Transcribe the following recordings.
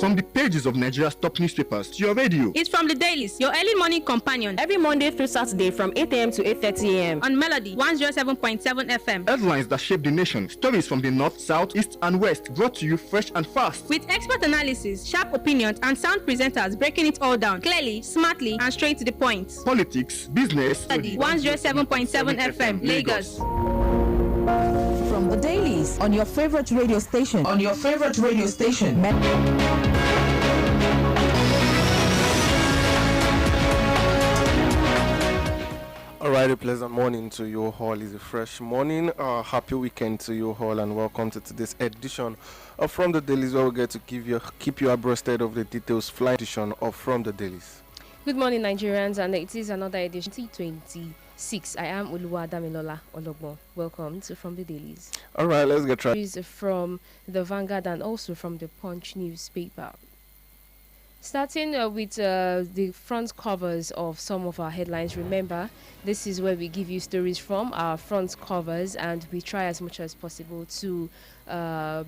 From the pages of Nigeria's top newspapers to your radio. It's from the Dailies, your early morning companion. Every Monday through Saturday from 8 a.m. to 8:30 a.m. on Melody 107.7 FM. Headlines that shape the nation. Stories from the north, south, east, and west. Brought to you fresh and fast. With expert analysis, sharp opinions, and sound presenters breaking it all down clearly, smartly, and straight to the point. Politics, business. Melody 107.7 FM, Lagos. From the Dailies on your favorite radio station. Alright, a pleasant morning to you all. It's a fresh morning. Happy weekend to you all, and welcome to today's edition of From the Dailies, where we get to keep you abreasted of the details. Flying edition of From the Dailies. Good morning, Nigerians, and it is another edition 2026. I am Damilola Ologbon. Welcome to From the Dailies. Alright, let's get right. From the Vanguard and also from the Punch newspaper. Starting with the front covers of some of our headlines. Remember, this is where we give you stories from our front covers, and we try as much as possible to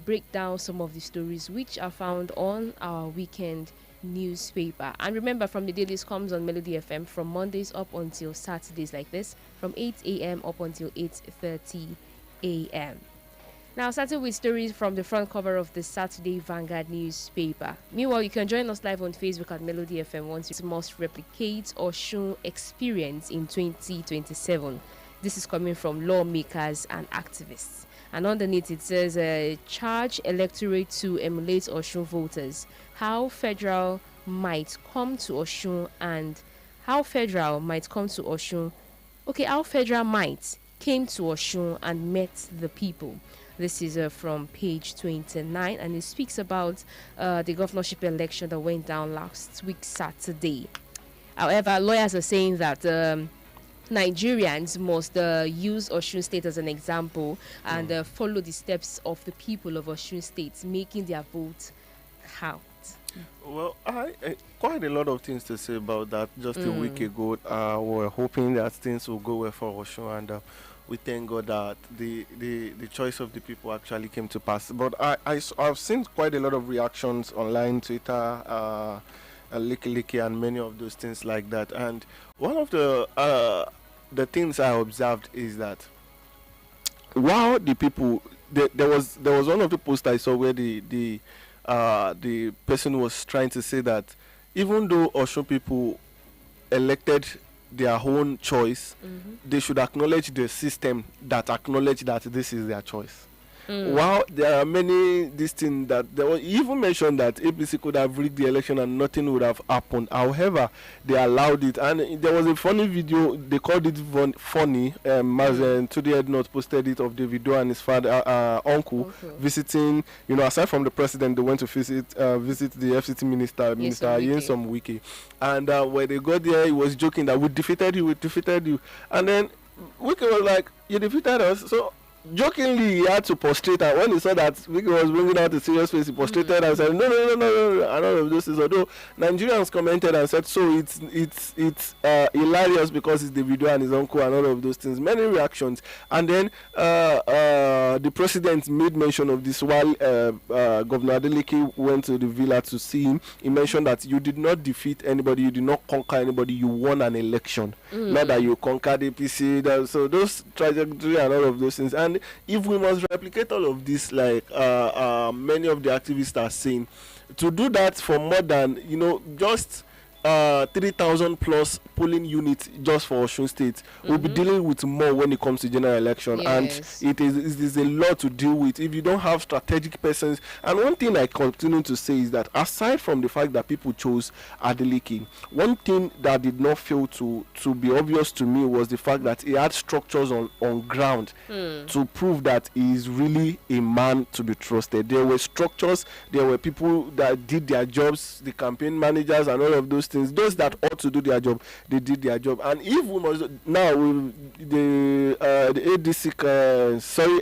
break down some of the stories which are found on our weekend newspaper. And remember, From the Dailies comes on Melody FM from Mondays up until Saturdays like this, from 8 a.m. up until 8:30 a.m. Now, starting with stories from the front cover of the Saturday Vanguard newspaper. Meanwhile, you can join us live on Facebook at Melody FM once it must replicate Osun experience in 2027. This is coming from lawmakers and activists. And underneath it says, charge electorate to emulate Osun voters. How federal might come to Osun and how federal might come to Osun. Okay, how federal might came to Osun and met the people. This is from page 29, and it speaks about the governorship election that went down last week, Saturday. However, lawyers are saying that Nigerians must use Osun State as an example and follow the steps of the people of Osun State, making their vote count. Well, I quite a lot of things to say about that. Just a week ago, we were hoping that things will go well for Osun, and we thank God that the choice of the people actually came to pass. But I've seen quite a lot of reactions online, Twitter, Licky, and many of those things like that. And one of the things I observed is that while the people, there was one of the posts I saw where the person was trying to say that even though Osun people elected their own choice, they should acknowledge the system that acknowledge that this is their choice. While there are many this thing that he even mentioned that APC could have rigged the election and nothing would have happened. However, they allowed it, and there was a funny video. They called it funny. Mazen Tudi not posted it of the video and his father, uncle visiting. You know, aside from the president, they went to visit the FCT minister, Minister Nyesom Wike, and when they got there, he was joking that we defeated you, and then Wike was like, "You defeated us," so. Jokingly, he had to prostrate, and when he saw that Wiki was bringing out a serious face, he prostrated and said, no, and all of this is, although Nigerians commented and said, so it's hilarious because it's the video and his uncle and all of those things. Many reactions, and then the president made mention of this while Governor Adeleke went to the villa to see him. He mentioned that you did not defeat anybody, you did not conquer anybody, you won an election, not that you conquered APC. So those trajectory and all of those things. And if we must replicate all of this, like many of the activists are saying, to do that for more than, just 3,000 plus polling units just for Osun State, we'll be dealing with more when it comes to general election. Yes. And it is a lot to deal with if you don't have strategic persons. And one thing I continue to say is that aside from the fact that people chose Adeleke, one thing that did not fail to be obvious to me was the fact that he had structures on ground to prove that he is really a man to be trusted. There were structures, there were people that did their jobs, the campaign managers and all of those things. Those that ought to do their job, they did their job. And if we must now, the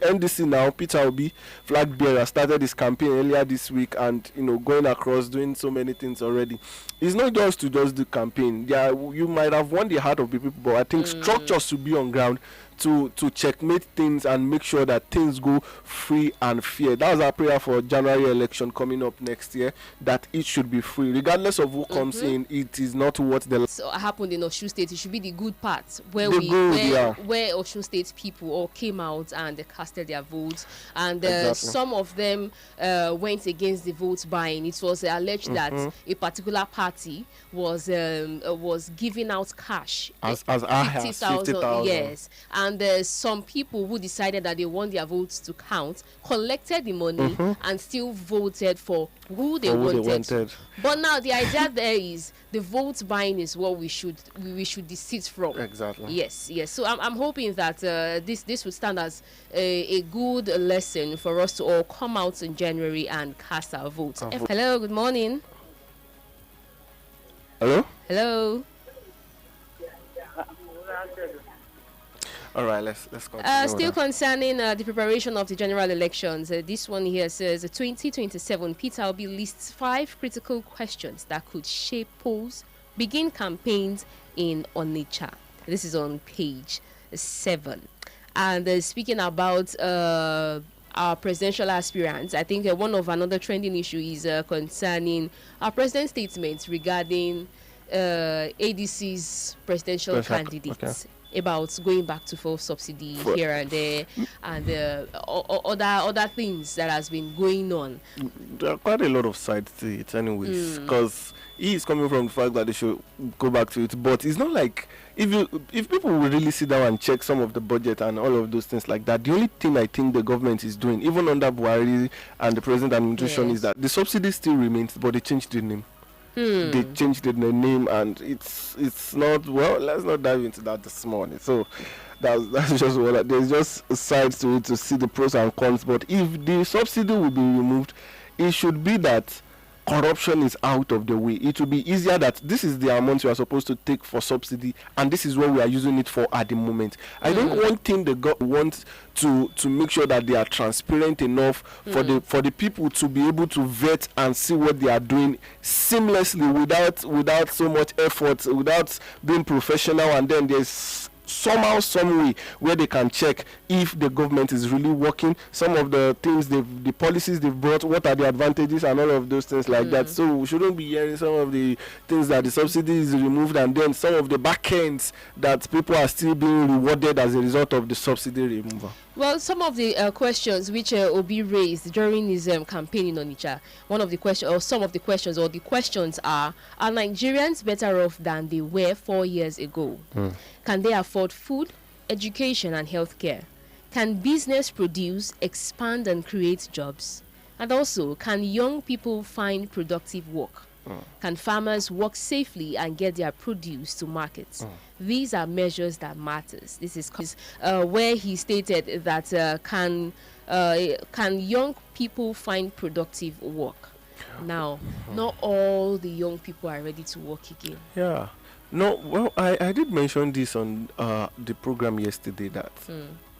NDC now, Peter Obi, flag bearer, started his campaign earlier this week, and going across, doing so many things already. It's not just do campaign. Yeah, you might have won the heart of the people, but I think structures should be on ground to checkmate things and make sure that things go free and fair. That's our prayer for January election coming up next year, that it should be free. Regardless of who comes in, it is not what the... So happened in Osun State. It should be the good part where where Osun State people all came out and they casted their votes, and some of them went against the vote buying. It was alleged that a particular party was giving out cash, as 50,000. Yes, and some people who decided that they want their votes to count collected the money and still voted for who they wanted. But now the idea there is the vote buying is what we should desist from. Exactly. Yes. So I'm hoping that this would stand as a good lesson for us to all come out in January and cast our votes. Hello, good morning. Hello. All right, let's continue. Still concerning the preparation of the general elections, this one here says 2027 Peter Obi lists 5 critical questions that could shape polls, begin campaigns in Onitsha. This is on page 7. And speaking about our presidential aspirants, I think another trending issue is concerning our president's statements regarding ADC's presidential candidates. About going back to full subsidy here and there, and other things that has been going on. There are quite a lot of sides to it anyways, because he is coming from the fact that they should go back to it, but it's not like if people will really sit down and check some of the budget and all of those things like that, the only thing I think the government is doing, even under Buhari and the present administration, is that the subsidy still remains, but they changed the name. They changed the name, and it's not, well, let's not dive into that this morning. So that's just what there's just sides to it to see the pros and cons. But if the subsidy will be removed, it should be that corruption is out of the way. It will be easier that this is the amount you are supposed to take for subsidy, and this is what we are using it for at the moment. I don't think the government wants to make sure that they are transparent enough for the people to be able to vet and see what they are doing seamlessly without so much effort, without being professional, and then there's somehow, some way where they can check if the government is really working, some of the things the policies they've brought, what are the advantages and all of those things like that. So we shouldn't be hearing some of the things that the subsidy is removed, and then some of the back ends that people are still being rewarded as a result of the subsidy removal. Well, some of the questions which Obi raised during his campaign in Onitsha, the questions are Nigerians better off than they were 4 years ago? Can they afford food, education and healthcare? Can business produce, expand and create jobs? And also, can young people find productive work? Can farmers work safely and get their produce to markets? These are measures that matters. This is where he stated that can young people find productive work? Now, not all the young people are ready to work again. Yeah. No, well, I did mention this on the program yesterday, that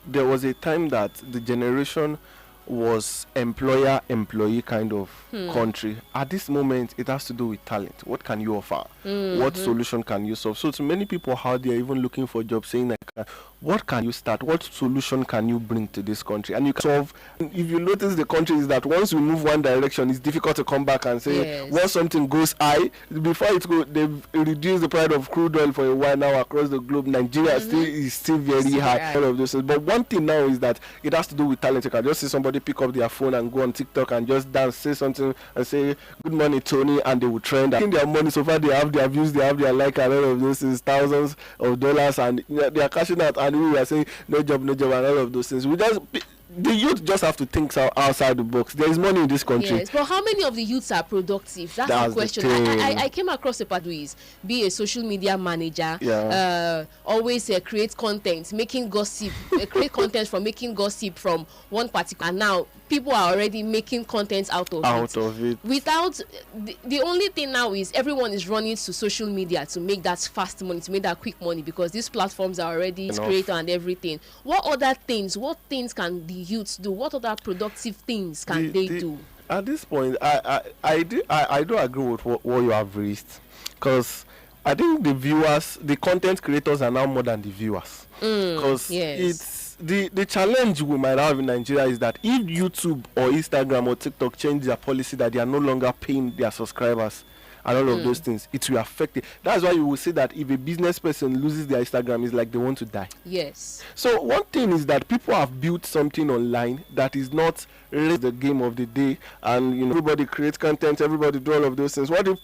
there was a time that the generation was employer-employee kind of country. At this moment, it has to do with talent. What can you offer? What solution can you solve? So to many people out there even looking for jobs, saying like, what can you start? What solution can you bring to this country? And you can solve. If you notice, the country is that once we move one direction, it's difficult to come back and say, once something goes high, before it goes, they've reduced the price of crude oil for a while now across the globe. Nigeria is still very high. All of those things. But one thing now is that it has to do with talent. You can just see somebody pick up their phone and go on TikTok and just dance, say something and say, good morning, Tony, and they will trend. I think their money, so far they have their views, they have their like, and all of this is thousands of dollars, and they are cashing out, and we are saying no job, and all of those things. The youth just have to think outside the box. There is money in this country. Yes, but how many of the youths are productive? That's the question. I came across a part who is be a social media manager, always create content, making gossip, create content from making gossip from one particular. And now people are already making content out of it. Without the only thing now is everyone is running to social media to make that fast money, to make that quick money, because these platforms are already creator and everything. What things can the youths do? What other productive things can they do? At this point, I do agree with what you have raised, because I think the content creators are now more than the viewers. Because it's the challenge we might have in Nigeria is that if YouTube or Instagram or TikTok change their policy that they are no longer paying their subscribers and all of those things, it will affect it. That's why you will see that if a business person loses their Instagram, it's like they want to die. Yes. So one thing is that people have built something online that is not really the game of the day, and everybody creates content, everybody do all of those things. What if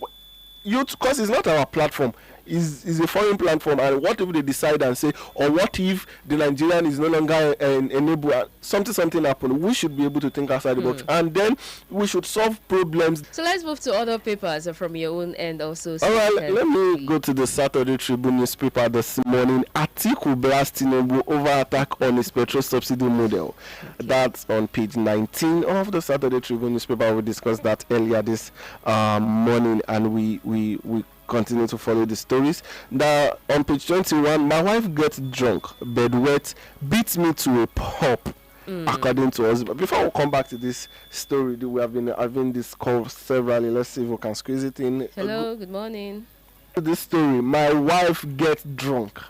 because it's not our platform, is a foreign platform, and what if they decide and say, or what if the Nigerian is no longer enabled, something happen? We should be able to think outside the box, and then we should solve problems. So let's move to other papers from your own end also. All right, let me go to the Saturday Tribune newspaper this morning. Atiku blasts Tinubu over attack on his petrol subsidy model. That's on page 19 of the Saturday Tribune newspaper. We discussed that earlier this morning, and we continue to follow the stories. Now, on page 21, my wife gets drunk, bed wet, beats me to a pulp, according to us. But before we come back to this story, we have been having this call severally. Let's see if we can squeeze it in. Hello, good morning. This story, my wife gets drunk,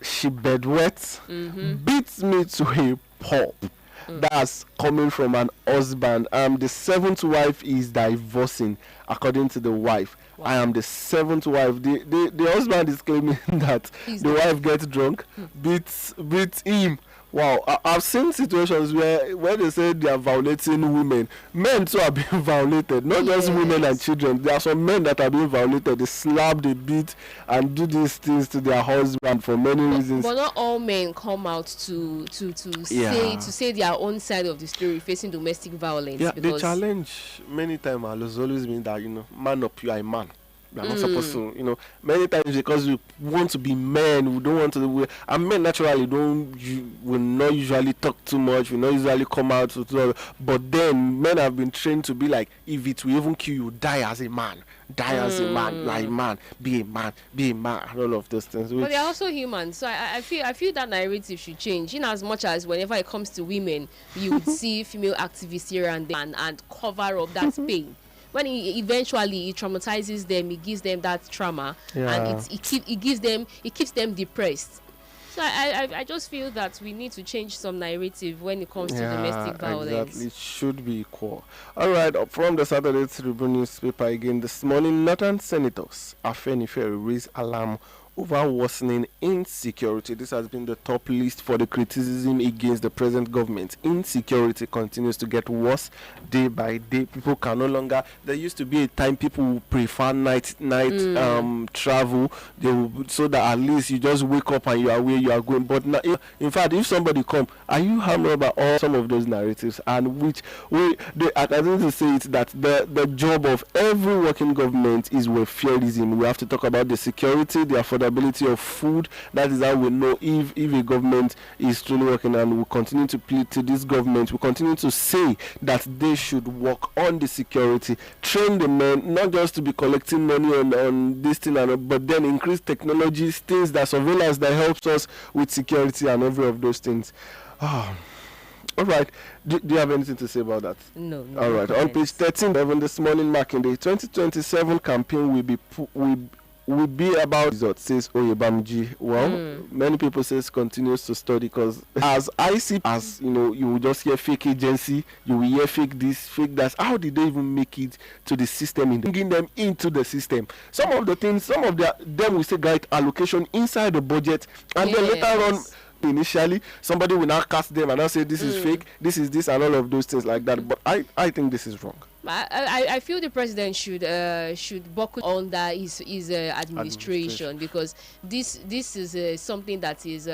she bed wet, beats me to a pulp. That's coming from an husband. The seventh wife is divorcing, according to the wife. Wow. I am the seventh wife. The husband is claiming that the wife gets drunk, beats him. Wow, I've seen situations where they say they are violating women. Men too are being violated, not just women and children. There are some men that are being violated. They slap, they beat, and do these things to their husband for many reasons. But not all men come out to say their own side of the story facing domestic violence. Yeah, the challenge many times has always been that man up, you are a man. We are not supposed to, many times because we want to be men, we don't want to. And men naturally will not usually talk too much, will not usually come out to talk. But then men have been trained to be like, if it will even kill you, die as a man. Die as a man, like man, be a man, and all of those things. But they're also human, so I feel that narrative should change. In as much as whenever it comes to women, you would see female activists here and there and cover up that pain. When eventually it traumatizes them, it gives them that trauma, and it keeps them depressed. So I just feel that we need to change some narrative when it comes to domestic violence. Exactly, it should be equal. All right, from the Saturday Tribune newspaper again this morning, Northern senators Afenifere raise alarm over worsening insecurity. This has been the top list for the criticism against the present government. Insecurity continues to get worse day by day. People can no longer. There used to be a time people would prefer night travel. They will, so that at least you just wake up and you are where you are going. But now, in fact, if somebody come, are you hammered about all some of those narratives? And which I think to say it that the job of every working government is welfareism. We have to talk about the security, the affordability of food. That is how we know if a government is truly working, and we continue to plead to this government. We continue to say that they should work on the security, train the men, not just to be collecting money on this thing, but then increase technologies, things that surveillance that helps us with security and every of those things. All right. Do you have anything to say about that? No. All right. On page 13, even this morning, marking the 2027 campaign will be about results, says Oyebamji. Well, many people says continues to study because as I see, as you will just hear fake agency, you will hear fake this, fake that. How did they even make it to the system? Bringing them into the system. Some of the things, them will say right allocation inside the budget, and then later on. Initially, somebody will now cast them and now say this is fake, this is this, and all of those things like that. But I think this is wrong. I feel the president should buckle under his administration, because this is something that is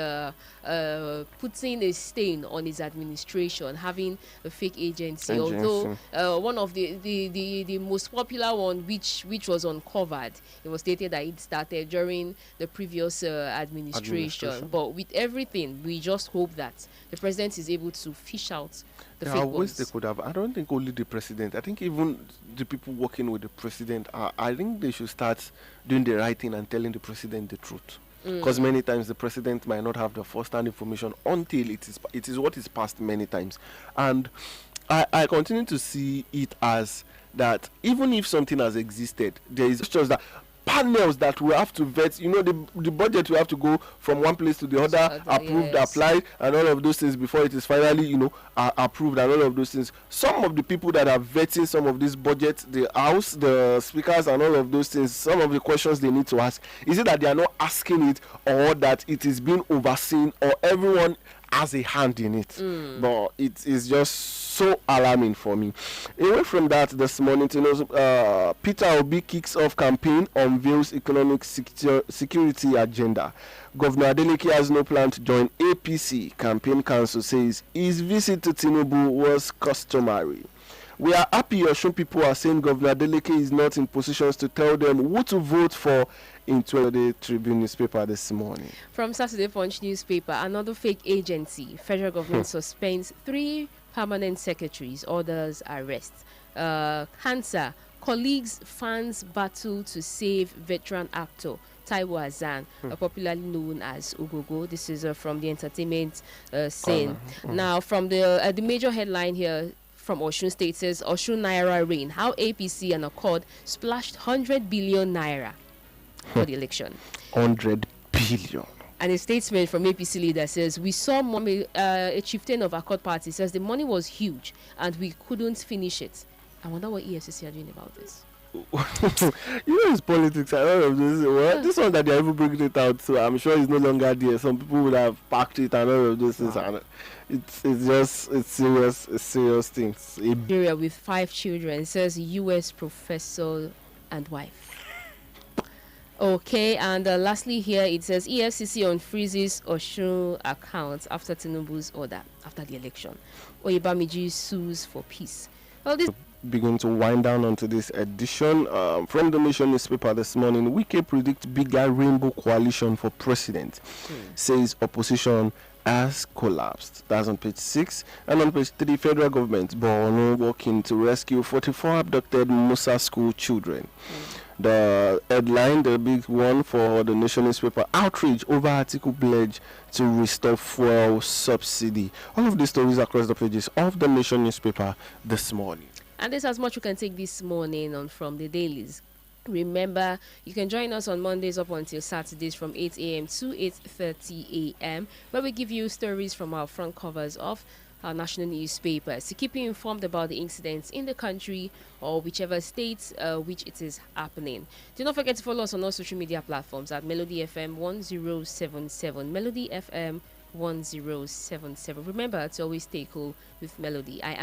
putting a stain on his administration, having a fake agency. Although one of the most popular one which was uncovered, it was stated that it started during the previous administration. But with everything, we just hope that the president is able to fish out the fake ones. They could have. I don't think only the president. I think even the people working with the president, I think they should start doing the right thing and telling the president the truth. Because many times the president might not have the first-hand information until it is what is passed many times. And I continue to see it as that even if something has existed, there is just that panels that we have to vet. The budget will have to go from one place to the other, approved, yes. applied, and all of those things before it is finally, approved, and all of those things. Some of the people that are vetting some of these budgets, the house, the speakers, and all of those things, some of the questions they need to ask, is it that they are not asking it, or that it is being overseen, or everyone has a hand in it? But it is just so alarming for me. Away from that, this morning, Peter Obi kicks off campaign, unveils economic security agenda. Governor Adeleke has no plan to join APC. Campaign council says his visit to Tinubu was customary. We are happy Osun people are saying Governor Adeleke is not in positions to tell them who to vote for in the Tribune newspaper this morning. From Saturday Punch newspaper, another fake agency. Federal government suspends 3 permanent secretaries, orders arrest. Cancer, colleagues, fans battle to save veteran actor Taiwo Hassan, popularly known as Ogogo. This is from the entertainment scene. Now, from the major headline here from Osun State says, Osun Naira reign, how APC and Accord splashed 100 billion Naira for the election. 100 billion. And a statement from APC leader says, we saw a chieftain of Accord party says the money was huge and we couldn't finish it. I wonder what EFCC are doing about this. It's politics. I don't know this one that they're even bringing it out, so I'm sure it's no longer there. Some people would have packed it and all of those things. And it's serious things. Nigeria with 5 children, says US professor and wife. Okay, and lastly here it says EFCC unfreezes Osun accounts after Tinubu's order after the election. Oyebamiji sues for peace. Well, this begin to wind down onto this edition. From the Nation newspaper this morning, Wike predicts bigger rainbow coalition for president. Says opposition has collapsed. That's on page 6. And on page 3, federal government Borno working to rescue 44 abducted Musa school children. The headline, the big one for the Nation newspaper, outrage over article pledge to restore fuel subsidy. All of these stories across the pages of the Nation newspaper this morning. And this is as much we can take this morning on from the dailies. Remember, you can join us on Mondays up until Saturdays from 8 a.m. to 8:30 a.m. where we give you stories from our front covers of our national newspapers to keep you informed about the incidents in the country or whichever states which it is happening. Do not forget to follow us on all social media platforms at Melody FM 1077. Melody FM 1077. Remember to always stay cool with Melody. I am